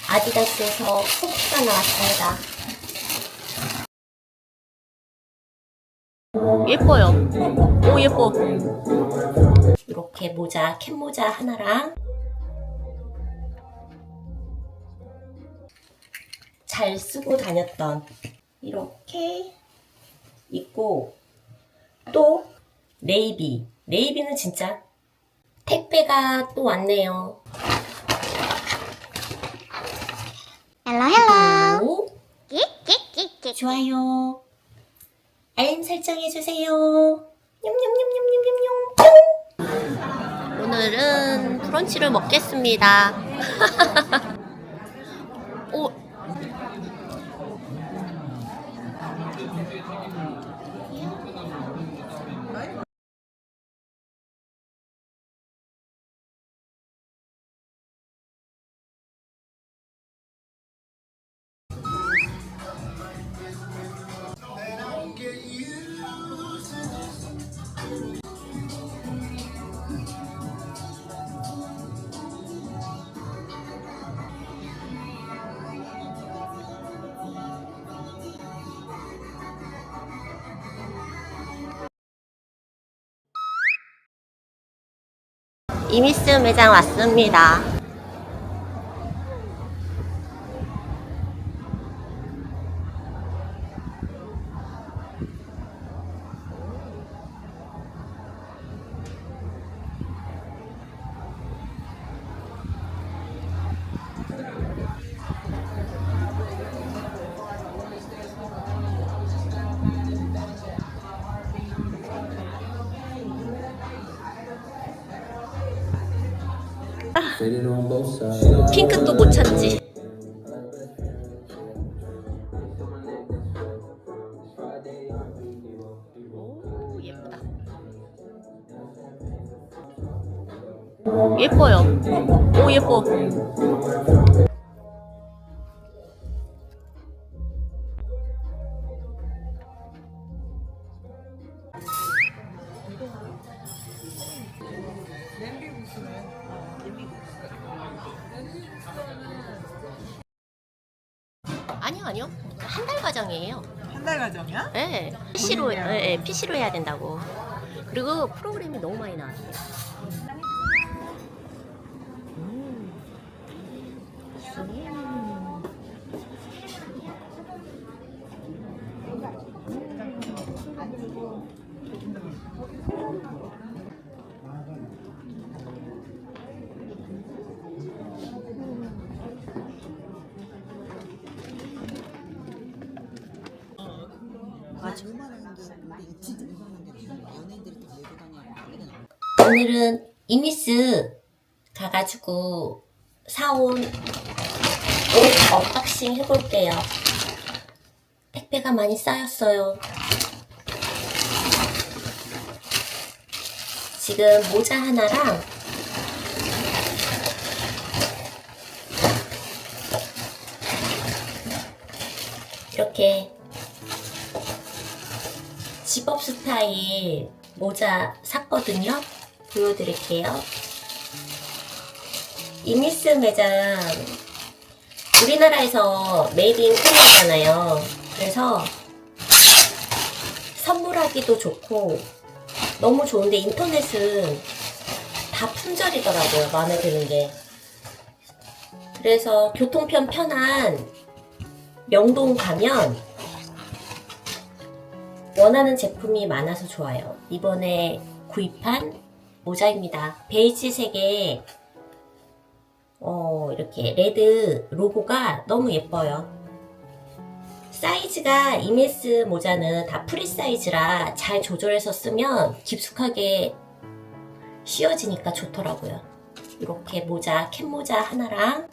아디다스에서 코트가 나왔습니다. 예뻐요. 오, 예뻐. 이렇게 모자, 캡모자 하나랑 잘 쓰고 다녔던 이렇게 있고, 또 네이비는 진짜 택배가 또 왔네요. 헬로. 좋아요, 알림 설정해주세요. 냠냠냠냠냠냠냠. 오늘은 브런치를 먹겠습니다. 오. 이미스 매장 왔습니다. 핑크 또 못 찾지. 오, 예쁘다. 예뻐요. 오, 예뻐. 아니요. 한 달 과정이에요. 한 달 과정이야? 네. PC로 해야 된다고. 그리고 프로그램이 너무 많이 나왔어요. 오늘은 이미스 가가지고 사온 옷 언박싱 해볼게요. 택배가 많이 쌓였어요. 지금 모자 하나랑 이렇게 집업 스타일 모자 샀거든요. 보여드릴게요. 이미스 매장 우리나라에서 메이드 인 코리아잖아요. 그래서 선물하기도 좋고 너무 좋은데 인터넷은 다 품절이더라고요. 마음에 드는 게. 그래서 교통편 편한 명동 가면 원하는 제품이 많아서 좋아요. 이번에 구입한 모자입니다. 베이지색에 이렇게 레드 로고가 너무 예뻐요. 사이즈가 이미스 모자는 다 프리 사이즈라 잘 조절해서 쓰면 깊숙하게 씌워지니까 좋더라고요. 이렇게 모자, 캡모자 하나랑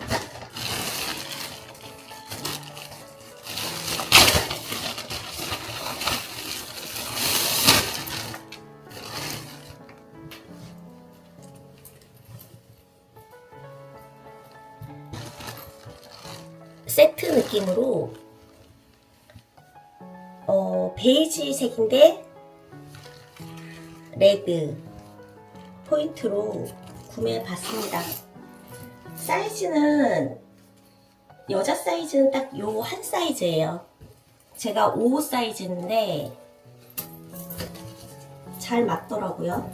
세트 느낌으로 베이지 색인데 레드 포인트로 구매해 봤습니다. 사이즈는 여자 사이즈는 딱 요 한 사이즈예요. 제가 5 사이즈인데 잘 맞더라고요.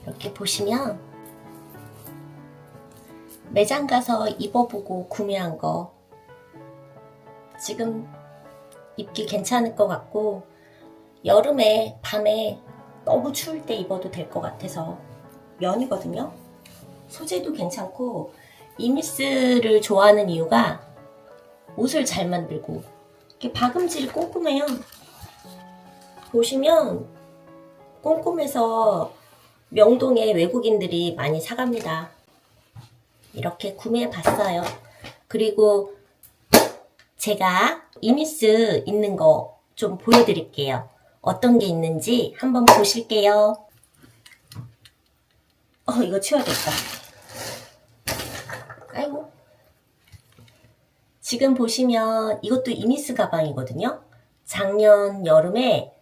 이렇게 보시면 매장 가서 입어보고 구매한 거 지금 입기 괜찮을 것 같고, 여름에 밤에 너무 추울 때 입어도 될 것 같아서 면이거든요. 소재도 괜찮고, 이미스를 좋아하는 이유가 옷을 잘 만들고 이렇게 박음질이 꼼꼼해요. 보시면 꼼꼼해서 명동에 외국인들이 많이 사갑니다. 이렇게 구매해 봤어요. 그리고 제가 이미스 있는 거 좀 보여드릴게요. 어떤 게 있는지 한번 보실게요. 이거 치워야겠다. 아이고. 지금 보시면 이것도 이미스 가방이거든요. 작년 여름에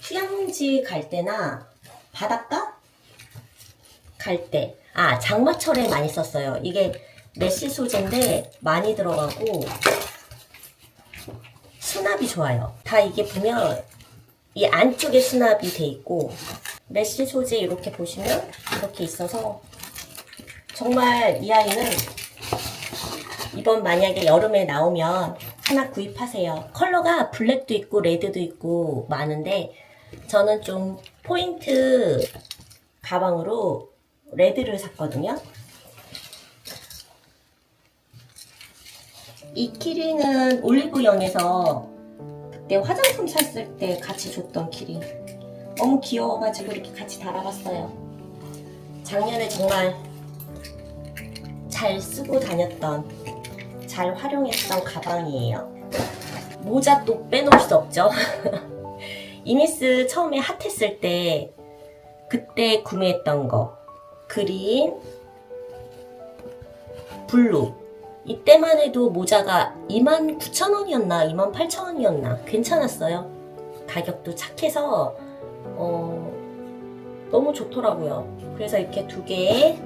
휴양지 갈 때나 바닷가 갈 때, 장마철에 많이 썼어요. 이게 메쉬 소재인데 많이 들어가고 수납이 좋아요. 다 이게 보면 이 안쪽에 수납이 돼 있고, 메쉬 소재 이렇게 보시면 이렇게 있어서 정말 이 아이는 이번 만약에 여름에 나오면 하나 구입하세요. 컬러가 블랙도 있고 레드도 있고 많은데 저는 좀 포인트 가방으로 레드를 샀거든요. 이 키링은 올리브영에서 그때 화장품 샀을 때 같이 줬던 키링. 너무 귀여워가지고 이렇게 같이 달아봤어요. 작년에 정말 잘 쓰고 다녔던, 잘 활용했던 가방이에요. 모자 또 빼놓을 수 없죠. 이미스 처음에 핫했을 때 그때 구매했던 거, 그린, 블루. 이때만 해도 모자가 29,000원이었나 28,000원이었나 괜찮았어요. 가격도 착해서 너무 좋더라고요. 그래서 이렇게 2개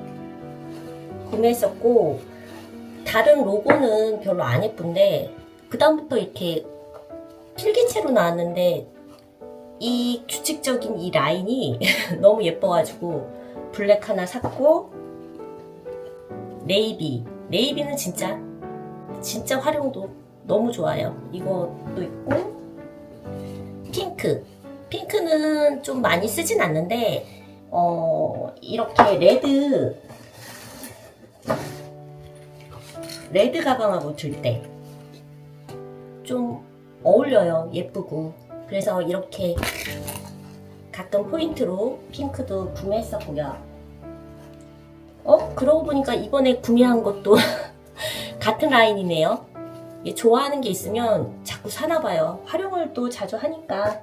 구매했었고, 다른 로고는 별로 안 예쁜데 그 다음부터 이렇게 필기체로 나왔는데 이 규칙적인 이 라인이 너무 예뻐가지고 블랙 하나 샀고, 네이비는 진짜 활용도 너무 좋아요. 이것도 있고, 핑크는 좀 많이 쓰진 않는데 이렇게 레드 가방하고 들 때 좀 어울려요. 예쁘고. 그래서 이렇게 가끔 포인트로 핑크도 구매했었고요. 그러고 보니까 이번에 구매한 것도 같은 라인이네요. 좋아하는 게 있으면 자꾸 사나봐요. 활용을 또 자주 하니까.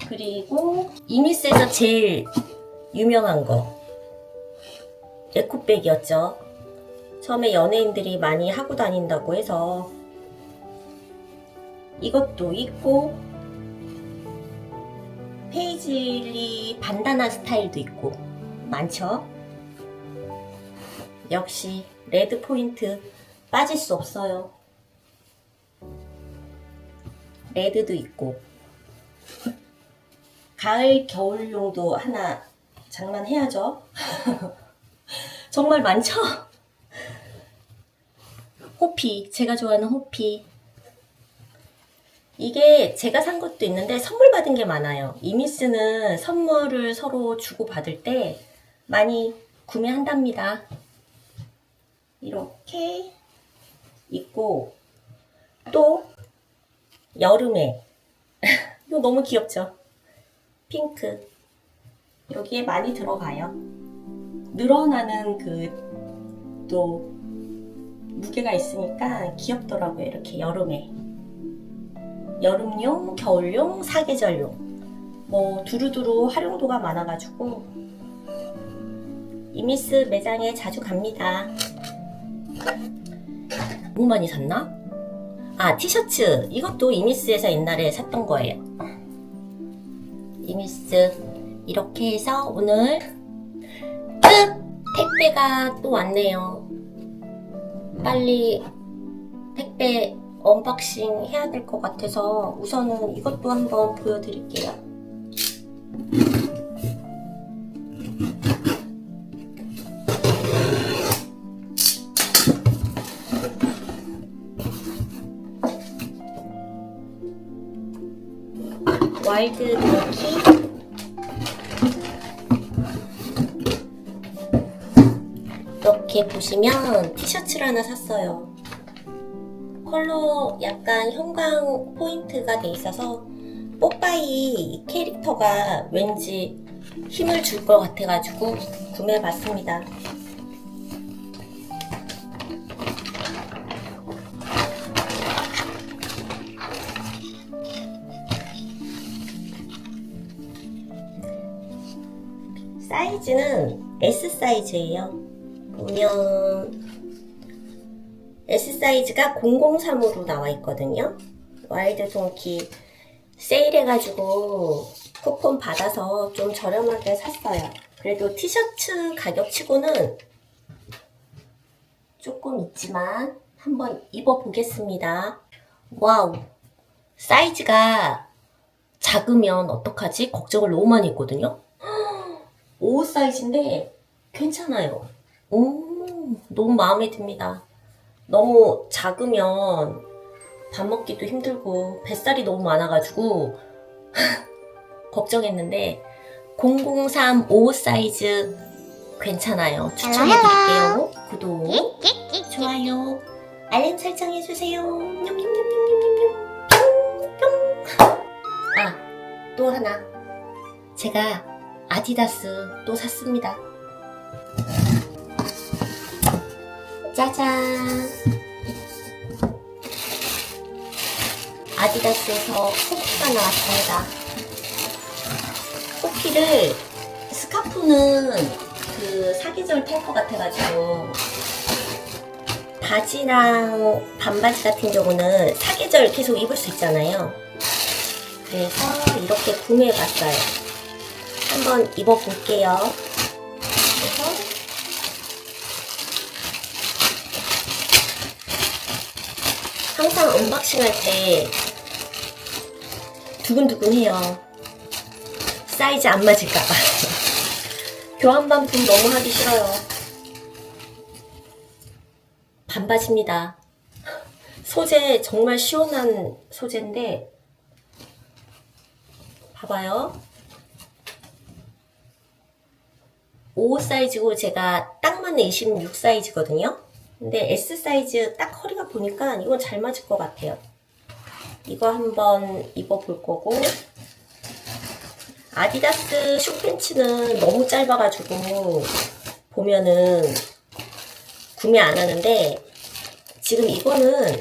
그리고 이미스에서 제일 유명한 거, 에코백이었죠. 처음에 연예인들이 많이 하고 다닌다고 해서 이것도 있고, 페이즐리 반다나 스타일도 있고 많죠. 역시 레드 포인트 빠질 수 없어요. 레드도 있고, 가을 겨울용도 하나 장만해야죠. 정말 많죠? 호피, 제가 좋아하는 호피. 이게 제가 산 것도 있는데 선물 받은 게 많아요. 이미스는 선물을 서로 주고 받을 때 많이 구매한답니다. 이렇게 있고, 또 여름에 이거 너무 귀엽죠? 핑크. 여기에 많이 들어가요. 늘어나는 또 무게가 있으니까 귀엽더라고요. 이렇게 여름에. 여름용, 겨울용, 사계절용. 두루두루 활용도가 많아가지고 이미스 매장에 자주 갑니다. 너무 많이 샀나? 티셔츠. 이것도 이미스에서 옛날에 샀던 거예요. 이미스 이렇게 해서 오늘 끝! 택배가 또 왔네요. 빨리 택배 언박싱 해야 될 것 같아서 우선은 이것도 한번 보여드릴게요. 와일드 덩키 이렇게 보시면 티셔츠를 하나 샀어요. 컬러 약간 형광 포인트가 돼 있어서 뽀빠이 캐릭터가 왠지 힘을 줄 것 같아가지고 구매해봤습니다. 사이즈는 S 사이즈예요. 보면 S 사이즈가 003으로 나와 있거든요. 와일드 동키 세일해가지고 쿠폰 받아서 좀 저렴하게 샀어요. 그래도 티셔츠 가격치고는 조금 있지만 한번 입어보겠습니다. 와우, 사이즈가 작으면 어떡하지? 걱정을 너무 많이 했거든요. 5 사이즈인데 괜찮아요. 너무 마음에 듭니다. 너무 작으면 밥 먹기도 힘들고 뱃살이 너무 많아가지고 걱정했는데 003 5 사이즈 괜찮아요. 추천해드릴게요. 구독, 좋아요, 알림 설정해주세요. 냠냠냠냠냠냠. 뿅뿅. 아, 또 하나. 제가 아디다스 또 샀습니다. 짜잔! 아디다스에서 호피가 나왔습니다. 호피를 스카프는 그 사계절 탈 것 같아가지고 바지랑 반바지 같은 경우는 사계절 계속 입을 수 있잖아요. 그래서 이렇게 구매해봤어요. 한번 입어볼게요. 그래서 항상 언박싱 할 때 두근두근해요. 사이즈 안 맞을까봐. 교환 반품 너무 하기 싫어요. 반바지입니다. 소재 정말 시원한 소재인데 봐봐요. 5 사이즈고 제가 딱 맞는 26 사이즈거든요. 근데 S 사이즈 딱 허리가 보니까 이건 잘 맞을 것 같아요. 이거 한번 입어볼 거고, 아디다스 숏팬츠는 너무 짧아가지고 보면은 구매 안 하는데 지금 이거는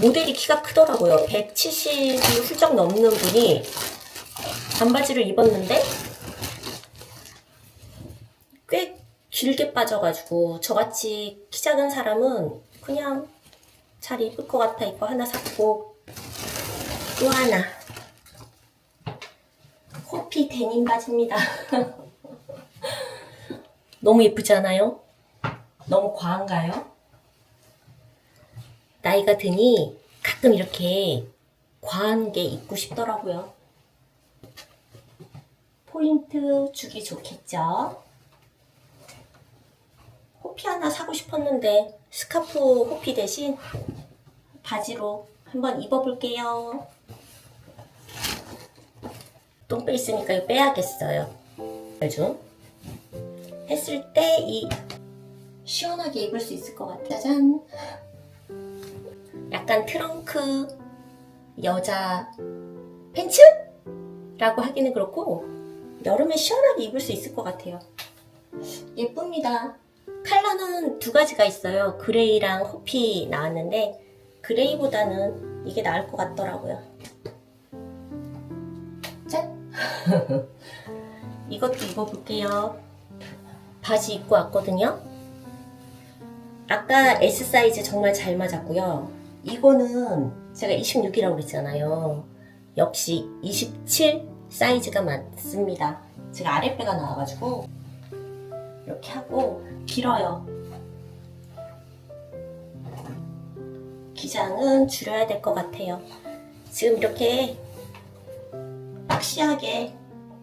모델이 키가 크더라고요. 170이 훌쩍 넘는 분이 반바지를 입었는데 꽤 길게 빠져가지고 저같이 키 작은 사람은 그냥 잘 입을 것 같아. 이거 하나 샀고, 또 하나 호피 데님 바지입니다. 너무 예쁘지 않아요? 너무 과한가요? 나이가 드니 가끔 이렇게 과한 게 입고 싶더라고요. 포인트 주기 좋겠죠? 호피 하나 사고 싶었는데 스카프 호피 대신 바지로 한번 입어볼게요. 똥배 있으니까 이거 빼야겠어요. 좀 했을 때 이 시원하게 입을 수 있을 것 같아요. 짜잔! 약간 트렁크 여자 팬츠? 라고 하기는 그렇고 여름에 시원하게 입을 수 있을 것 같아요. 예쁩니다. 컬러는 두 가지가 있어요. 그레이랑 호피 나왔는데 그레이보다는 이게 나을 것 같더라고요. 짠! 이것도 입어볼게요. 바지 입고 왔거든요. 아까 S 사이즈 정말 잘 맞았고요. 이거는 제가 26이라고 그랬잖아요. 역시 27 사이즈가 맞습니다. 제가 아랫배가 나와가지고 이렇게 하고 길어요. 기장은 줄여야 될 것 같아요. 지금 이렇게 박시하게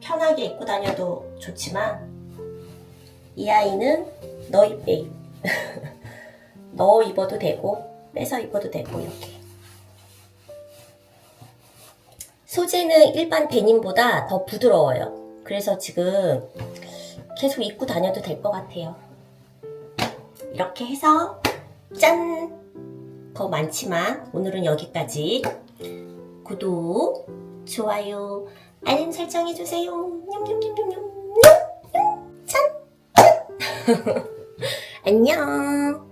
편하게 입고 다녀도 좋지만 이 아이는 너입 베입 넣어 입어도 되고 빼서 입어도 되고 이렇게. 소재는 일반 데님보다 더 부드러워요. 그래서 지금 계속 입고 다녀도 될 것 같아요. 이렇게 해서 짠! 더 많지만 오늘은 여기까지. 구독, 좋아요, 알림 설정해주세요. 냠냠냠냠냠. 짠! 짠! 안녕!